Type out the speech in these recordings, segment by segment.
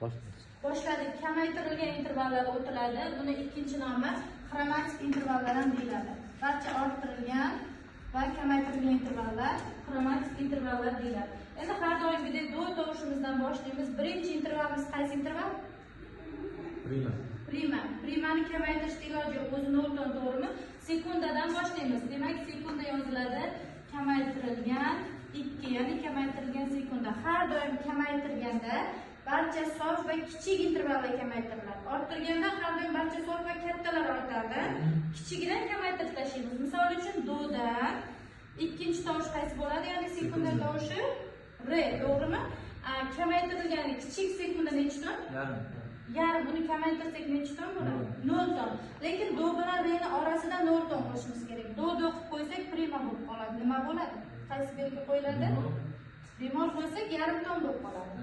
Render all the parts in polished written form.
Boshladik. Kamaytirilgan intervallar o'tiladi. Buni ikkinchi nomi xromatik intervallar ham deyiladi. Barcha orttirilgan va kamaytirilgan intervallar xromatik intervallar deyiladi. Endi har doimgidek do tovushimizdan boshlaymiz. Birinchi intervalimiz qaysi interval? Prima. Primani kamaytirish iloji o'zi 0 dan to'g'rimi? Sekundadan boshlaymiz. Demak, sekunda yoziladi. Kamaytirilgan 2, ya'ni kamaytirilgan sekunda. Har doim kamaytirganda barcha sof va kichik intervallar kamaytiriladi. Orttirganda har doim barcha sof va kattalar ortadi. Kichigidan kamaytirib tashlaymiz. Misol uchun dodan ikkinchi tovush qaysi bo'ladi? Ya'ni sekunda tovushi re, to'g'rimi? Kamaytirilgan kichik sekunda necha ton? Yarim. Buni kamaytirsak necha ton bo'ladi? 0 ton. Lekin do bilan re'ni orasida 0 ton qo'shishimiz kerak. Do qilib qo'ysak prima bo'lib qoladi. Nima bo'ladi? Qaysi belgi qo'yiladi? Bemol qo'ysak yarim ton bo'lib qoladi.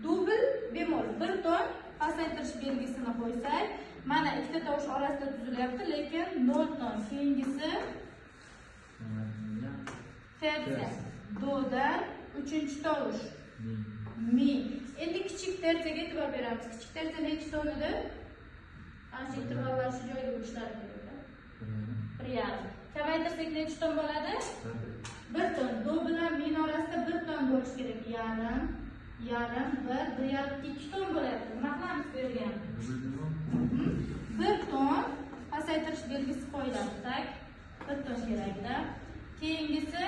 Dubl bemol 1 ton pasaytirish belgisini qo'ysak, mana ikkita tovush orasida tuzilyapti, lekin 0 ton. Keyingisi tersiya. Dodan 3-chi tovush mi. Endi kichik tersiyaga e'tibor beramiz. Kichik tersiya necha ton edi? Ana shu intervallar shu joyga bo'lishlari kerak. 1,5. Kamaytirsak necha ton bo'ladi? 1 ton. Do bilan min orasida 1 ton bo'lishi kerak. Yarim va 1,5 ton bo'ladi. Nima qilamiz bu yerga? 1 ton pasaytirish belgisi qo'yiladi. 1 ton kerakda. Keyingisi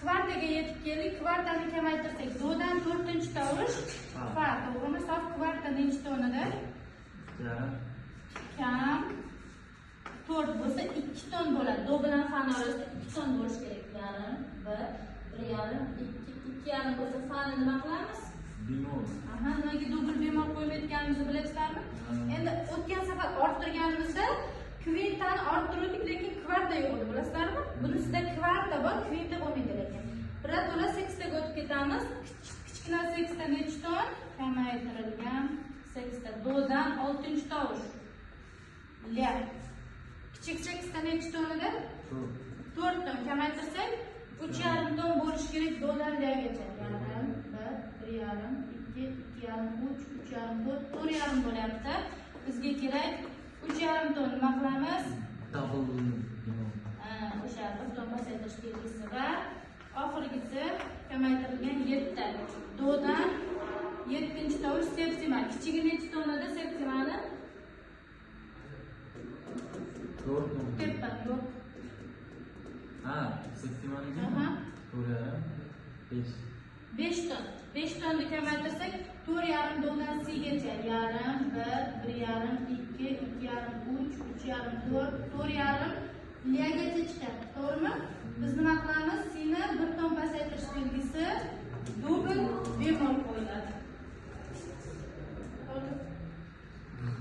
kvartaga yetib keldik. Kvartani kamaytirsak, dodan 4-chi tovush fa, to'g'rimi? Sof kvarta necha ton edi? Kam 4 bo'lsa 2 ton bo'ladi. Do bilan fa orasida 2 ton bo'lishi kerak. Yarim, 1,5, 2,5 bo'lsa fani nima qilamiz? Bemol. Nimaga dubl bemol qo'ymayotganimizni bilasizlarmi? Endi o'tgan safar orttirganimizda kvintani orttirdik, lekin kvarta yo'q edi, bilasizlarmi? Bunisida kvarta bor, kvinta bo'lmaydi lekin. Birato'la 8taga o'tib ketamiz. Kichkina 8ta necha ton? Kamaytirilgan 8ta. Dodan 6-chi tovush. La. Kichik 8ta necha ton edi? 4 ton. Kamaytirsak 3,5 ton bo'lishi kerak dodan lagacha. Yarim, 1,5, 2, 2,5, 3, 3,5, 4, 4,5 bo'lyapti. Bizga kerak 3,5 ton. Nima qilamiz? Double bemol. O'sha 1 ton pasaytirish belgisi va oxirgisi kamaytirilgan 7ta. Dodan 7-chi tovush sepsima. Kichigi necha ton edi sepsimani? 4 ton. Teppa yo'q. Sepsimaniga? 5. 5 ton. 5 tonni kamaytirsak 4,5 dodan sigacha. Yarim, 1, 1,5, 2, 2,5, 3, 3,5, 4, 4,5 lagacha chiqadi. To'g'rimi? Biz nima qilamiz? Sini 1 ton pasaytirish belgisi dubl bemol